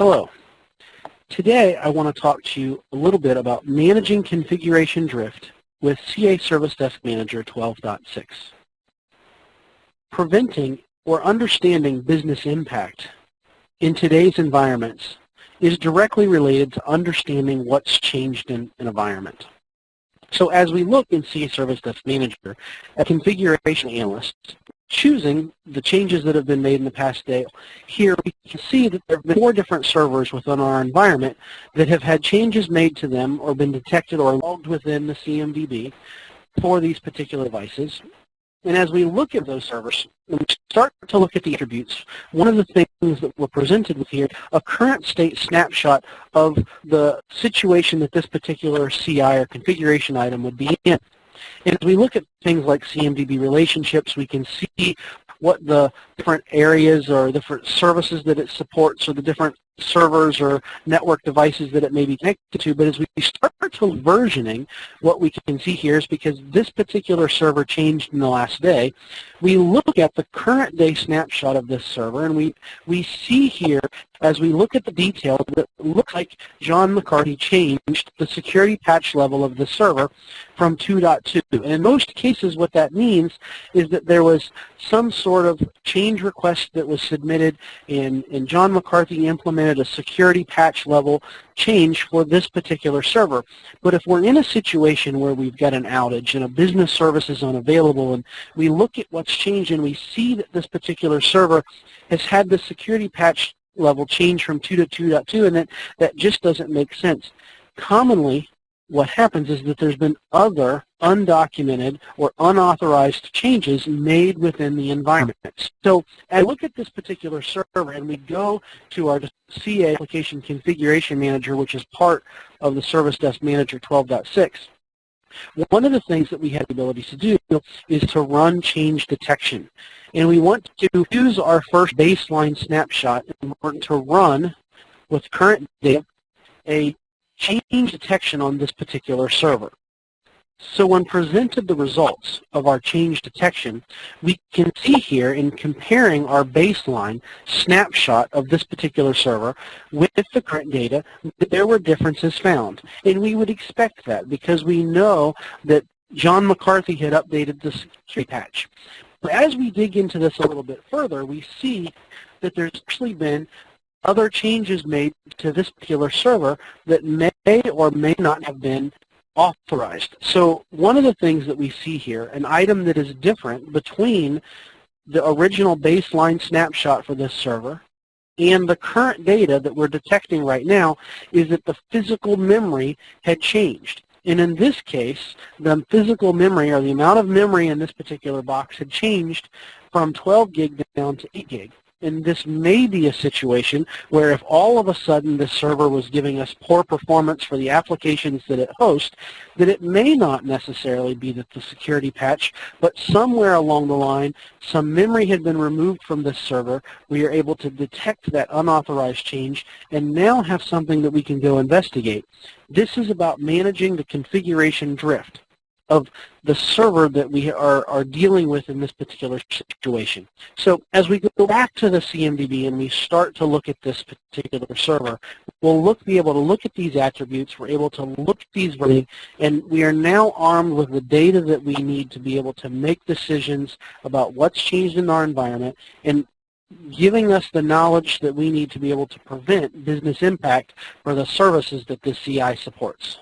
Hello. Today I want to talk to you a little bit about managing configuration drift with CA Service Desk Manager 12.6. Preventing or understanding business impact in today's environments is directly related to understanding what's changed in an environment. So as we look in CA Service Desk Manager at configuration analyst, choosing the changes that have been made in the past day, here we can see that there have been 4 different servers within our environment that have had changes made to them or been detected or logged within the CMDB for these particular devices. And as we look at those servers, when we start to look at the attributes, one of the things that we're presented with here, a current state snapshot of the situation that this particular CI or configuration item would be in. And as we look at things like CMDB relationships, we can see what the different areas or different services that it supports or the different servers or network devices that it may be connected to. But as we start to versioning, what we can see here is because this particular server changed in the last day, we look at the current day snapshot of this server, and we see here as we look at the details that it looks like John McCarthy changed the security patch level of the server from 2.2. And in most cases what that means is that there was some sort of change request that was submitted and John McCarthy implemented a security patch level change for this particular server. But if we're in a situation where we've got an outage and a business service is unavailable and we look at what's changed and we see that this particular server has had the security patch level change from 2 to 2.2, and that just doesn't make sense. Commonly, what happens is that there's been other undocumented or unauthorized changes made within the environment. So I look at this particular server and we go to our CA Application Configuration Manager, which is part of the Service Desk Manager 12.6. One of the things that we have the ability to do is to run change detection. And we want to use our first baseline snapshot and we're going to run with current data a change detection on this particular server. So when presented the results of our change detection, we can see here in comparing our baseline snapshot of this particular server with the current data that there were differences found. And we would expect that because we know that John McCarthy had updated the security patch. But as we dig into this a little bit further, we see that there's actually been other changes made to this particular server that may or may not have been authorized. So one of the things that we see here, an item that is different between the original baseline snapshot for this server and the current data that we're detecting right now, is that the physical memory had changed. And in this case, the physical memory or the amount of memory in this particular box had changed from 12 gig down to 8 gig. And this may be a situation where if all of a sudden this server was giving us poor performance for the applications that it hosts, that it may not necessarily be that the security patch, but somewhere along the line, some memory had been removed from this server. We are able to detect that unauthorized change and now have something that we can go investigate. This is about managing the configuration drift of the server that we are dealing with in this particular situation. So as we go back to the CMDB and we start to look at this particular server, we'll be able to look at these attributes, we're able to look at these, and we are now armed with the data that we need to be able to make decisions about what's changed in our environment and giving us the knowledge that we need to be able to prevent business impact for the services that this CI supports.